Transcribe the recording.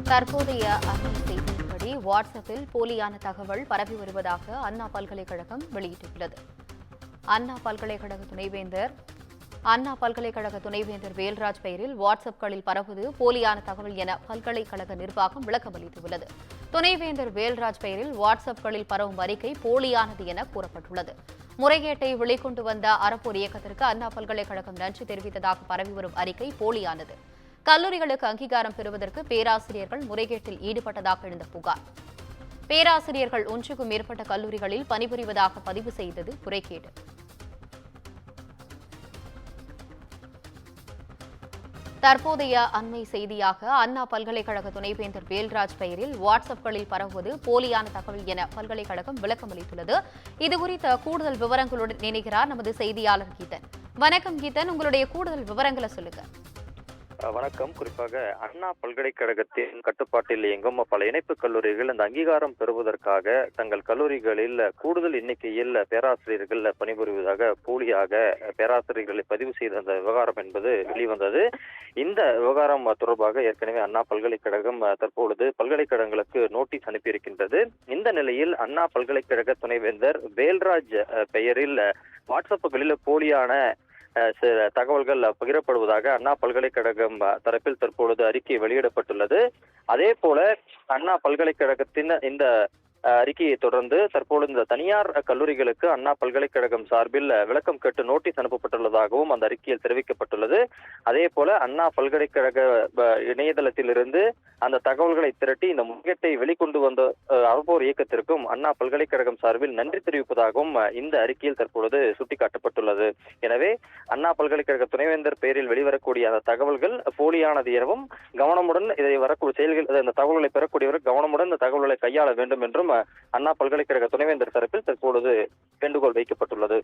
தற்போதைய அண்மை செய்தியின்படி வாட்ஸ்அப்பில் போலியான தகவல் பரவி வருவதாக அண்ணா பல்கலைக்கழகம் வெளியிட்டுள்ளது. அண்ணா பல்கலைக்கழக துணைவேந்தர் வேல்ராஜ் பெயரில் வாட்ஸ்அப்களில் பரவுவது போலியான தகவல் என பல்கலைக்கழக நிர்வாகம் விளக்கம் அளித்துள்ளது. துணைவேந்தர் வேல்ராஜ் பெயரில் வாட்ஸ்அப்களில் பரவும் அறிக்கை போலியானது என கூறப்பட்டுள்ளது. முறைகேட்டை வெளிக்கொண்டு வந்த அறப்போர் இயக்கத்திற்கு அண்ணா பல்கலைக்கழகம் நன்றி தெரிவித்ததாக பரவி வரும் அறிக்கை போலியானது. கல்லூரிகளுக்கு அங்கீகாரம் பெறுவதற்கு பேராசிரியர்கள் முறைகேட்டில் ஈடுபட்டதாக எழுந்த புகார். பேராசிரியர்கள் ஒன்றுக்கும் மேற்பட்ட கல்லூரிகளில் பணிபுரிவதாக பதிவு செய்தது முறைகேடு. தற்போதைய அண்மை செய்தியாக அண்ணா பல்கலைக்கழக துணைவேந்தர் வேல்ராஜ் பெயரில் வாட்ஸ்அப்களில் பரவுவது போலியான தகவல் என பல்கலைக்கழகம் விளக்கம் அளித்துள்ளது. இதுகுறித்த கூடுதல் விவரங்களுடன் இணைகிறார் நமது செய்தியாளர் கீதன். வணக்கம் கீதன், உங்களுடைய கூடுதல் விவரங்களை சொல்லுங்க. வணக்கம். குறிப்பாக அண்ணா பல்கலைக்கழகத்தின் கட்டுப்பாட்டில் இயங்கும் பல இணைப்பு கல்லூரிகள் அந்த அங்கீகாரம் பெறுவதற்காக தங்கள் கல்லூரிகளில் கூடுதல் எண்ணிக்கையில் பேராசிரியர்கள் பணிபுரிவதாக போலியாக பேராசிரியர்களை பதிவு செய்த அந்த விவகாரம் என்பது வெளிவந்தது. இந்த விவகாரம் தொடர்பாக ஏற்கனவே அண்ணா பல்கலைக்கழகம் தற்பொழுது பல்கலைக்கழகங்களுக்கு நோட்டீஸ் அனுப்பியிருக்கின்றது. இந்த நிலையில் அண்ணா பல்கலைக்கழக துணைவேந்தர் வேல்ராஜ் பெயரில் வாட்ஸ்அப்புகளில் போலியான தகவல்கள் பகிரப்படுவதாக அண்ணா பல்கலைக்கழகம் தரப்பில் தற்பொழுது அறிக்கை வெளியிடப்பட்டுள்ளது. அதே போல அண்ணா பல்கலைக்கழகத்தின் இந்த அறிக்கையை தொடர்ந்து தற்போது இந்த தனியார் கல்லூரிகளுக்கு அண்ணா பல்கலைக்கழகம் சார்பில் விளக்கம் கேட்டு நோட்டீஸ் அனுப்பப்பட்டுள்ளதாகவும் அந்த அறிக்கையில் தெரிவிக்கப்பட்டுள்ளது. அதே போல அண்ணா பல்கலைக்கழக இணையதளத்திலிருந்து அந்த தகவல்களை திரட்டி இந்த முறைகேட்டை வெளிக்கொண்டு வந்த அறப்போர் இயக்கத்திற்கும் அண்ணா பல்கலைக்கழகம் சார்பில் நன்றி தெரிவிப்பதாகவும் இந்த அறிக்கையில் தற்பொழுது சுட்டிக்காட்டப்பட்டுள்ளது. எனவே அண்ணா பல்கலைக்கழக துணைவேந்தர் பெயரில் வெளிவரக்கூடிய அந்த தகவல்கள் போலியானது எனவும் கவனமுடன் இதை வரக்கூடிய செயல்கள் இந்த தகவல்களை பெறக்கூடியவர் கவனமுடன் இந்த தகவல்களை கையாள வேண்டும் என்றும் அண்ணா பல்கலைக்கழக துணைவேந்தர் தரப்பில் தற்பொழுது வேண்டுகோள் வைக்கப்பட்டுள்ளது.